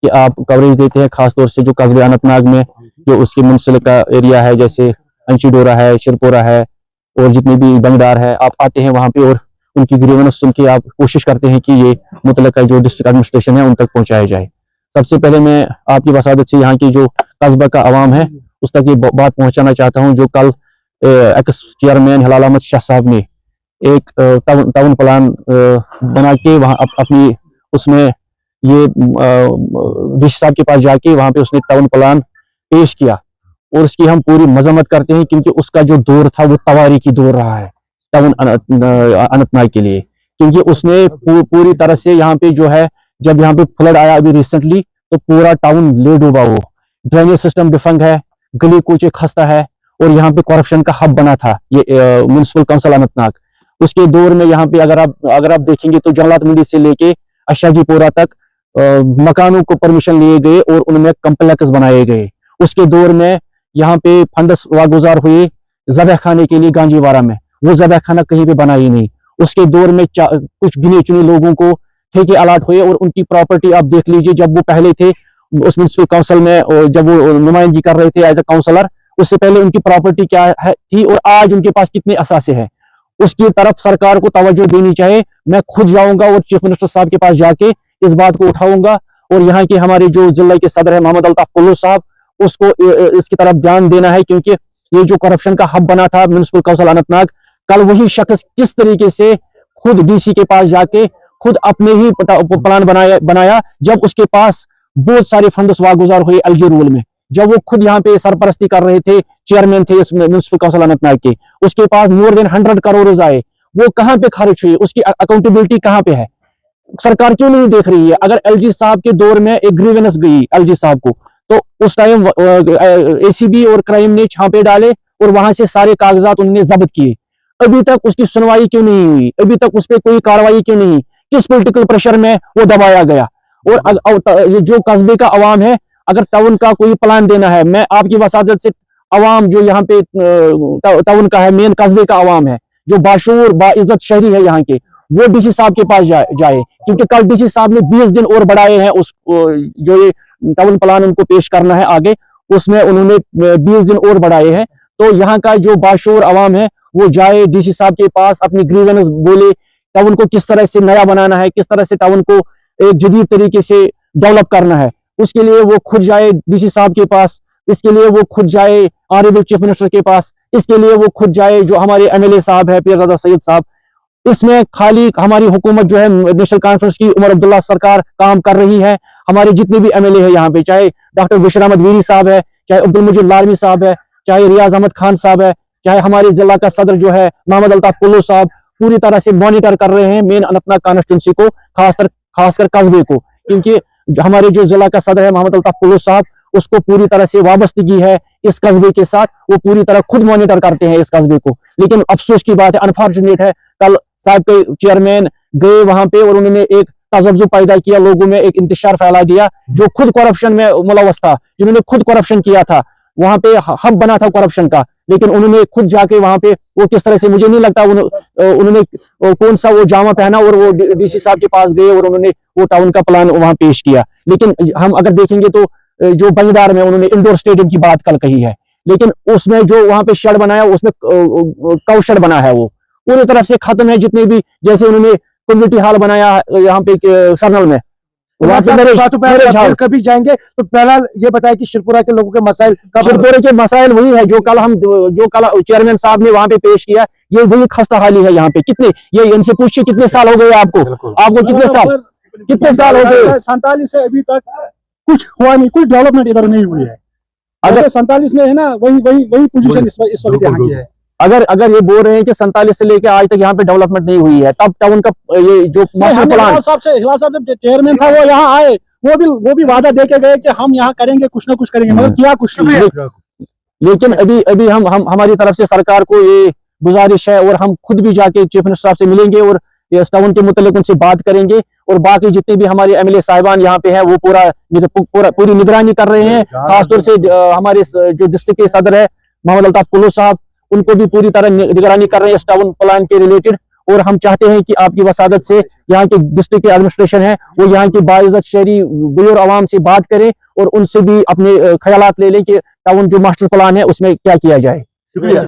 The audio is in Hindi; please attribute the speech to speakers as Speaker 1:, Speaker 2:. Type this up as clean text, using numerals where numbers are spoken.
Speaker 1: कि आप कवरेज देते हैं, खासतौर से जो कस्बे अनंतनाग में जो उसकी मुंसलिक का एरिया है, जैसे अंशीडोरा है, शिरपोरा है और जितने भी बंगडार है, आप आते हैं वहाँ पे और उनकी ग्रीवेंस सुन के आप कोशिश करते हैं कि ये मुतल्लिका जो डिस्ट्रिक्ट एडमिनिस्ट्रेशन है उन तक पहुँचाया जाए। सबसे पहले मैं आपकी वसादत से यहाँ की जो कस्बा का आवाम है उस तक ये बात पहुँचाना चाहता हूँ। जो कल एक्स चेयरमैन हिलाल अहमद शाह साहब ने एक टाउन प्लान बना के वहाँ अपनी उसमें ये डीसी साहब के पास जाके वहाँ पे उसने टाउन प्लान पेश किया और उसकी हम पूरी मजम्मत करते हैं, क्योंकि उसका जो दौर था वो तवारीखी दौर रहा है टाउन अनंतनाग के लिए। क्योंकि उसने पूरी तरह से यहाँ पे जो है, जब यहाँ पे फ्लड आया अभी रिसेंटली, तो पूरा टाउन ले डूबा। वो ड्रेनेज सिस्टम डिफंग है, गली कूचे खस्ता है और यहाँ पे करप्शन का हब बना था ये म्युनिसिपल काउंसिल अनंतनाग। उसके दौर में यहाँ पे अगर आप देखेंगे तो जंगलात मंडी से लेके अशाजीपोरा तक मकानों को परमिशन लिए गए और उनमें कम्प्लेक्स बनाए गए। उसके दौर में यहाँ पे फंड्स वागुजार हुए ज़बह खाने के लिए गांजीवारा में, वो ज़बह खाना कहीं पे बना ही नहीं। उसके दौर में कुछ गिने चुने लोगों को ठेके अलाट हुए और उनकी प्रॉपर्टी आप देख लीजिए, जब वो पहले थे उस म्युनिसिपल काउंसिल में, जब वो नुमाइंदगी कर रहे थे एज ए काउंसलर, उससे पहले उनकी प्रॉपर्टी क्या है थी और आज उनके पास कितने असासे हैं, उसकी तरफ सरकार को तवज्जो देनी चाहिए। मैं खुद जाऊंगा और चीफ मिनिस्टर साहब के पास जाके इस बात को उठाऊंगा और यहाँ के हमारे जो जिला के सदर है मोहम्मद अल्ताफ कुल्लू साहब, उसको इसकी तरफ ध्यान देना है। क्योंकि ये जो करप्शन का हब बना था म्युनिसिपल काउंसिल अनंतनाग, कल वही शख्स किस तरीके से खुद डीसी के पास जाके खुद अपने ही प्लान बनाया जब उसके पास बहुत सारे फंड्स वागुजार हुए एलजी रूल में, जब वो खुद यहाँ पे सरपरस्ती कर रहे थे, चेयरमैन थे इस म्युनिसिपल काउंसिल अनंतनाग के, उसके पास मोर देन 100 करोड़ आए, वो कहाँ पे खर्च हुए, उसकी अकाउंटेबिलिटी कहाँ पे है, सरकार क्यों नहीं देख रही है। अगर एलजी साहब के दौर में एक ग्रीवेंस गई एलजी साहब को, तो उस टाइम एसीबी और क्राइम ने छापे डाले और वहां से सारे कागजात उन्होंने जब्त किए। अभी तक उसकी सुनवाई क्यों नहीं हुई, अभी तक उस पर कोई कार्रवाई क्यों नहीं, किस पॉलिटिकल प्रेशर में वो दबाया गया। और जो कस्बे का अवाम है, अगर टाउन का कोई प्लान देना है, मैं आपकी वसादत से अवाम जो यहाँ पे टाउन का है, मेन कस्बे का अवाम है, जो बाशूर बाइज्जत शहरी है यहाँ के, वो डीसी साहब के पास जाए। क्योंकि कल डीसी साहब ने 20 दिन और बढ़ाए हैं उस जो ये टाउन प्लान उनको पेश करना है आगे, उसमें उन्होंने 20 दिन और बढ़ाए हैं। तो यहाँ का जो बाशूर अवाम है वो जाए डीसी साहब के पास, अपनी ग्रीवेंस बोले, टाउन को किस तरह से नया बनाना है, किस तरह से टाउन को एक जदीद तरीके से डेवलप करना है, उसके लिए वो खुद जाए डीसी साहब के पास, इसके लिए वो खुद जाए ऑनरेबल चीफ मिनिस्टर के पास, इसके लिए वो खुद जाए जो हमारे एमएलए साहब है पीरजादा सैयद साहब। इसमें खाली हमारी हुकूमत जो है नेशनल कॉन्फ्रेंस की उमर अब्दुल्ला सरकार काम कर रही है। हमारे जितने भी एमएलए हैं यहाँ पे, चाहे डॉक्टर बशीर अहमद वीरी साहब है, चाहे अब्दुल मजीद लारमी साहब है, चाहे रियाज अहमद खान साहब है, चाहे हमारे जिला का सदर जो है मोहम्मद अल्ताफ कुल्लू साहब, पूरी तरह से मॉनिटर कर रहे हैं मेन अनंतनाग कॉन्स्टिट्यूंसी को, खासकर कस्बे को। क्योंकि हमारे जो जिला का सदर है मोहम्मद अल्ताफ कुल्लू साहब, उसको पूरी तरह से वाबस्तगी है इस कस्बे के साथ, वो पूरी तरह खुद मॉनिटर करते हैं इस कस्बे को। लेकिन अफसोस की बात है, अनफॉर्चुनेट है, कल साहब के चेयरमैन गए वहां पे और उन्होंने एक तजब्जु पैदा किया, लोगों में एक इंतशार फैला दिया, जो खुद करप्शन में मुलव्वस था, जिन्होंने खुद करप्शन किया था, वहां पे हब बना था करप्शन का, लेकिन उन्होंने खुद जाके वहां पे वो किस तरह से, मुझे नहीं लगता उन्होंने कौन सा वो जामा पहना और वो डीसी साहब के पास गए और उन्होंने वो टाउन का प्लान वहां पेश किया। लेकिन हम अगर देखेंगे तो जो बंगदार में उन्होंने इंडोर स्टेडियम की बात कल कही है, लेकिन उसमें जो वहां पे शेड बनाया उसमें काउ शेड बना है, वो पूरी तरफ से खत्म है। जितने भी, जैसे उन्होंने कम्युनिटी हॉल बनाया यहाँ पे सरनल में,
Speaker 2: कभी जाएंगे तो पहला ये बताया कि शिरपुरा के लोगों के मसाइल,
Speaker 1: शिरपुरा के मसाइल वही है जो कल चेयरमैन साहब ने वहां पे पेश किया, ये वही खस्ता हाली है यहाँ पे। कितने, ये इनसे पूछिए कितने साल हो गए आपको कितने साल हो गए?
Speaker 2: 47 से अभी तक कुछ हुआ नहीं, कुछ डेवलपमेंट इधर नहीं हुई है। अगर 47 में है ना, वही पोजीशन इस वक्त यहाँ की है।
Speaker 1: अगर ये बोल रहे हैं कि 47 से लेकर आज तक यहाँ पे डेवलपमेंट नहीं हुई है, तब टाउन का ये जो मास्टर प्लान,
Speaker 2: हिलाल साहब जब चेयरमैन था वो यहाँ आए, वो भी वादा देके गए कि हम यहाँ करेंगे, कुछ ना कुछ करेंगे, मगर किया कुछ नहीं।
Speaker 1: लेकिन अभी हम हमारी तरफ से सरकार को ये गुजारिश है और हम खुद भी जाके चीफ मिनिस्टर साहब से मिलेंगे और इस टाउन के मुतालिक उनसे बात करेंगे, और बाकी जितने भी हमारे एमएलए साहिबान यहाँ पे हैं वो पूरी निगरानी कर रहे हैं। खासतौर से हमारे जो डिस्ट्रिक्ट के सदर है मोहम्मद अल्ताफ कुल्लू साहब, उनको भी पूरी तरह निगरानी कर रहे हैं इस टाउन प्लान के रिलेटेड, और हम चाहते हैं कि आपकी वसादत से यहाँ के डिस्ट्रिक्ट के एडमिनिस्ट्रेशन है वो यहाँ की बाइज्जत शहरी गैर आवाम से बात करें और उनसे भी अपने ख्यालात ले लें कि टाउन जो मास्टर प्लान है उसमें क्या किया जाए।
Speaker 2: शुक्रिया।